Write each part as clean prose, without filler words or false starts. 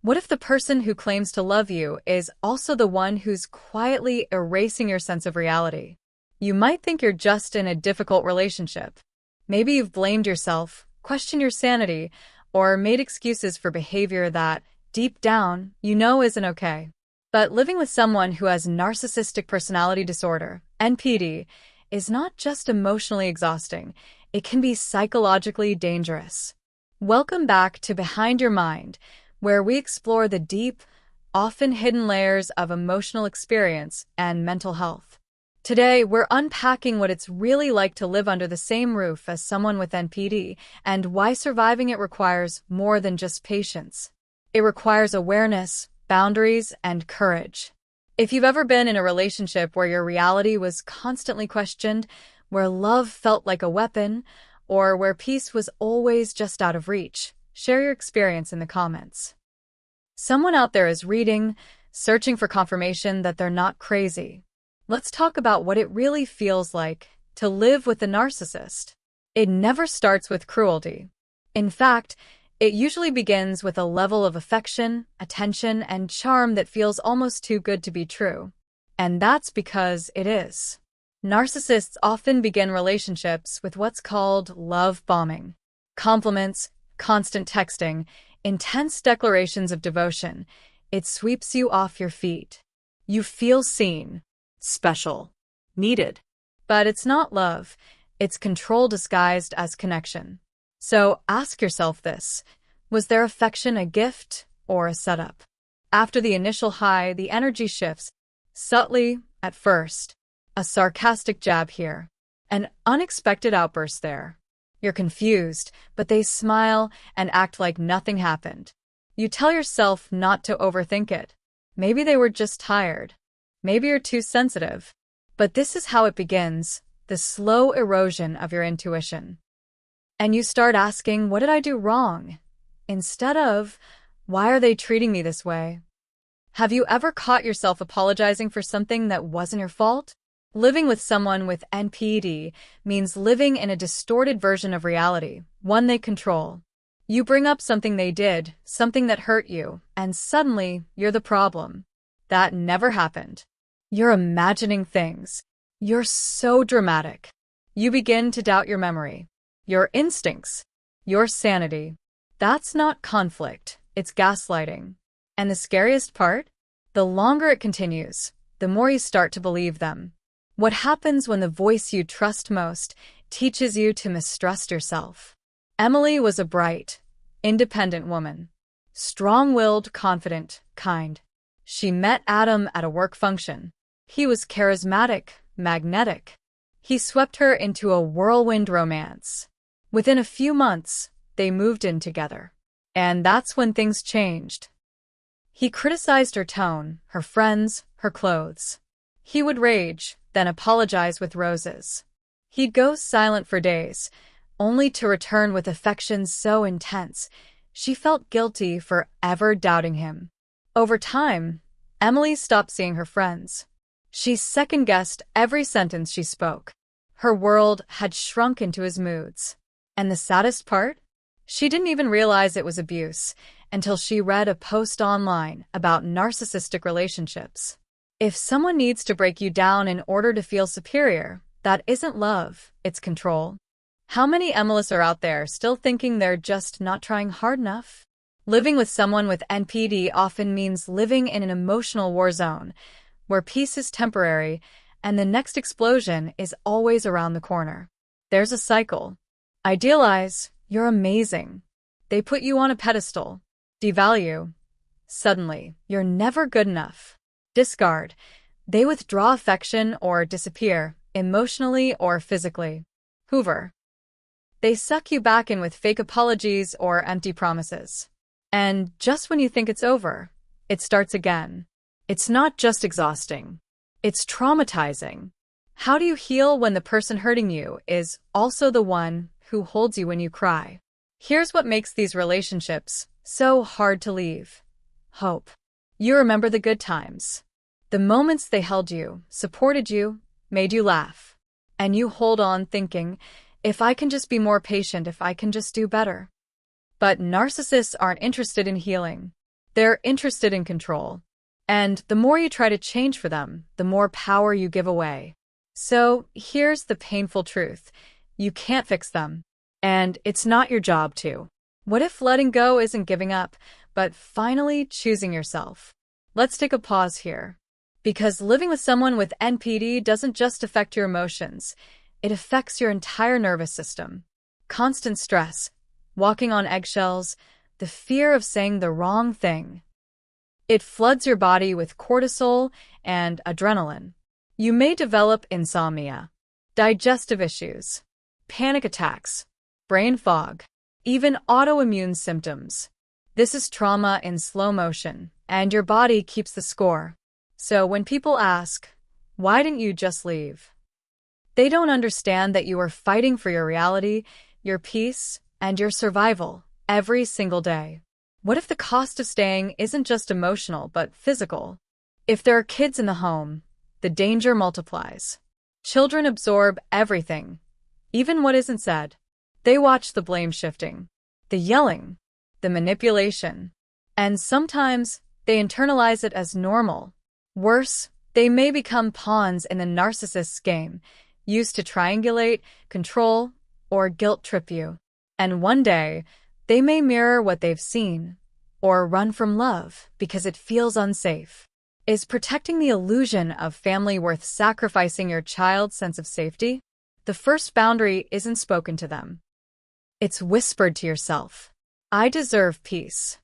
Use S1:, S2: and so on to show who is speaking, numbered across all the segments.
S1: What if the person who claims to love you is also the one who's quietly erasing your sense of reality? You might think you're just in a difficult relationship. Maybe you've blamed yourself, questioned your sanity, or made excuses for behavior that, deep down, you know isn't okay. But living with someone who has Narcissistic Personality Disorder, NPD, is not just emotionally exhausting, it can be psychologically dangerous. Welcome back to Behind Your Mind, where we explore the deep, often hidden layers of emotional experience and mental health. Today, we're unpacking what it's really like to live under the same roof as someone with NPD and why surviving it requires more than just patience. It requires awareness, boundaries, and courage. If you've ever been in a relationship where your reality was constantly questioned, where love felt like a weapon, or where peace was always just out of reach, share your experience in the comments. Someone out there is reading, searching for confirmation that they're not crazy. Let's talk about what it really feels like to live with a narcissist. It never starts with cruelty. In fact, it usually begins with a level of affection, attention, and charm that feels almost too good to be true. And that's because it is. Narcissists often begin relationships with what's called love bombing. Compliments, constant texting, intense declarations of devotion. It sweeps you off your feet. You feel seen, special, needed. But it's not love. It's control disguised as connection. So ask yourself this. Was their affection a gift or a setup? After the initial high, the energy shifts. Subtly, at first. A sarcastic jab here. An unexpected outburst there. You're confused, but they smile and act like nothing happened. You tell yourself not to overthink it. Maybe they were just tired. Maybe you're too sensitive. But this is how it begins, the slow erosion of your intuition. And you start asking, what did I do wrong? Instead of, why are they treating me this way? Have you ever caught yourself apologizing for something that wasn't your fault? Living with someone with NPD means living in a distorted version of reality, one they control. You bring up something they did, something that hurt you, and suddenly you're the problem. That never happened. You're imagining things. You're so dramatic. You begin to doubt your memory, your instincts, your sanity. That's not conflict, it's gaslighting. And the scariest part? The longer it continues, the more you start to believe them. What happens when the voice you trust most teaches you to mistrust yourself? Emily was a bright, independent woman. Strong-willed, confident, kind. She met Adam at a work function. He was charismatic, magnetic. He swept her into a whirlwind romance. Within a few months, they moved in together. And that's when things changed. He criticized her tone, her friends, her clothes. He would rage, then apologize with roses. He'd go silent for days, only to return with affection so intense, she felt guilty for ever doubting him. Over time, Emily stopped seeing her friends. She second-guessed every sentence she spoke. Her world had shrunk into his moods. And the saddest part? She didn't even realize it was abuse until she read a post online about narcissistic relationships. If someone needs to break you down in order to feel superior, that isn't love, it's control. How many Emilys are out there still thinking they're just not trying hard enough? Living with someone with NPD often means living in an emotional war zone, where peace is temporary and the next explosion is always around the corner. There's a cycle. Idealize, you're amazing. They put you on a pedestal. Devalue. Suddenly, you're never good enough. Discard. They withdraw affection or disappear, emotionally or physically. Hoover. They suck you back in with fake apologies or empty promises. And just when you think it's over, it starts again. It's not just exhausting. It's traumatizing. How do you heal when the person hurting you is also the one who holds you when you cry? Here's what makes these relationships so hard to leave. Hope. You remember the good times. The moments they held you, supported you, made you laugh. And you hold on thinking, if I can just be more patient, if I can just do better. But narcissists aren't interested in healing. They're interested in control. And the more you try to change for them, the more power you give away. So here's the painful truth. You can't fix them. And it's not your job to. What if letting go isn't giving up, but finally choosing yourself? Let's take a pause here. Because living with someone with NPD doesn't just affect your emotions, it affects your entire nervous system. Constant stress, walking on eggshells, the fear of saying the wrong thing. It floods your body with cortisol and adrenaline. You may develop insomnia, digestive issues, panic attacks, brain fog, even autoimmune symptoms. This is trauma in slow motion, and your body keeps the score. So when people ask, "Why didn't you just leave?" they don't understand that you are fighting for your reality, your peace, and your survival every single day. What if the cost of staying isn't just emotional but physical? If there are kids in the home, the danger multiplies. Children absorb everything, even what isn't said. They watch the blame shifting, the yelling, the manipulation, and sometimes they internalize it as normal. Worse, they may become pawns in the narcissist's game, used to triangulate, control, or guilt trip you. And one day, they may mirror what they've seen, or run from love because it feels unsafe. Is protecting the illusion of family worth sacrificing your child's sense of safety? The first boundary isn't spoken to them. It's whispered to yourself. I deserve peace.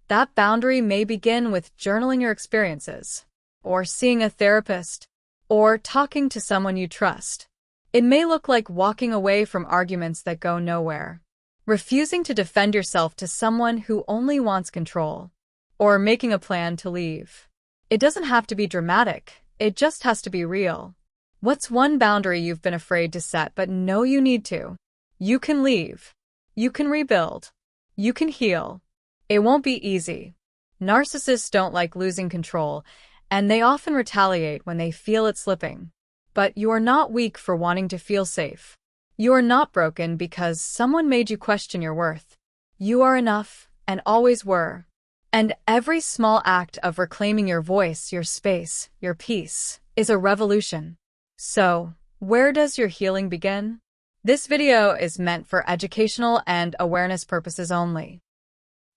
S1: That boundary may begin with journaling your experiences, or seeing a therapist, or talking to someone you trust. It may look like walking away from arguments that go nowhere, refusing to defend yourself to someone who only wants control, or making a plan to leave. It doesn't have to be dramatic, it just has to be real. What's one boundary you've been afraid to set but know you need to? You can leave. You can rebuild. You can heal. It won't be easy. Narcissists don't like losing control, and they often retaliate when they feel it slipping. But you are not weak for wanting to feel safe. You are not broken because someone made you question your worth. You are enough, and always were. And every small act of reclaiming your voice, your space, your peace, is a revolution. So, where does your healing begin? This video is meant for educational and awareness purposes only.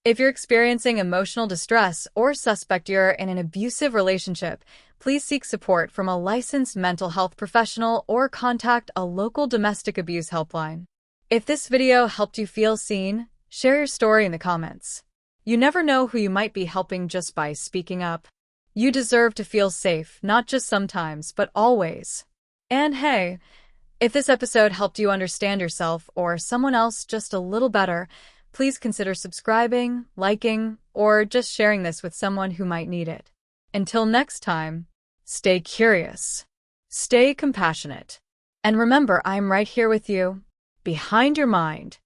S1: If you're experiencing emotional distress or suspect you're in an abusive relationship, please seek support from a licensed mental health professional or contact a local domestic abuse helpline. If this video helped you feel seen, share your story in the comments. You never know who you might be helping just by speaking up. You deserve to feel safe, not just sometimes, but always. And hey, if this episode helped you understand yourself or someone else just a little better, please consider subscribing, liking, or just sharing this with someone who might need it. Until next time, stay curious, stay compassionate, and remember I'm right here with you, behind your mind.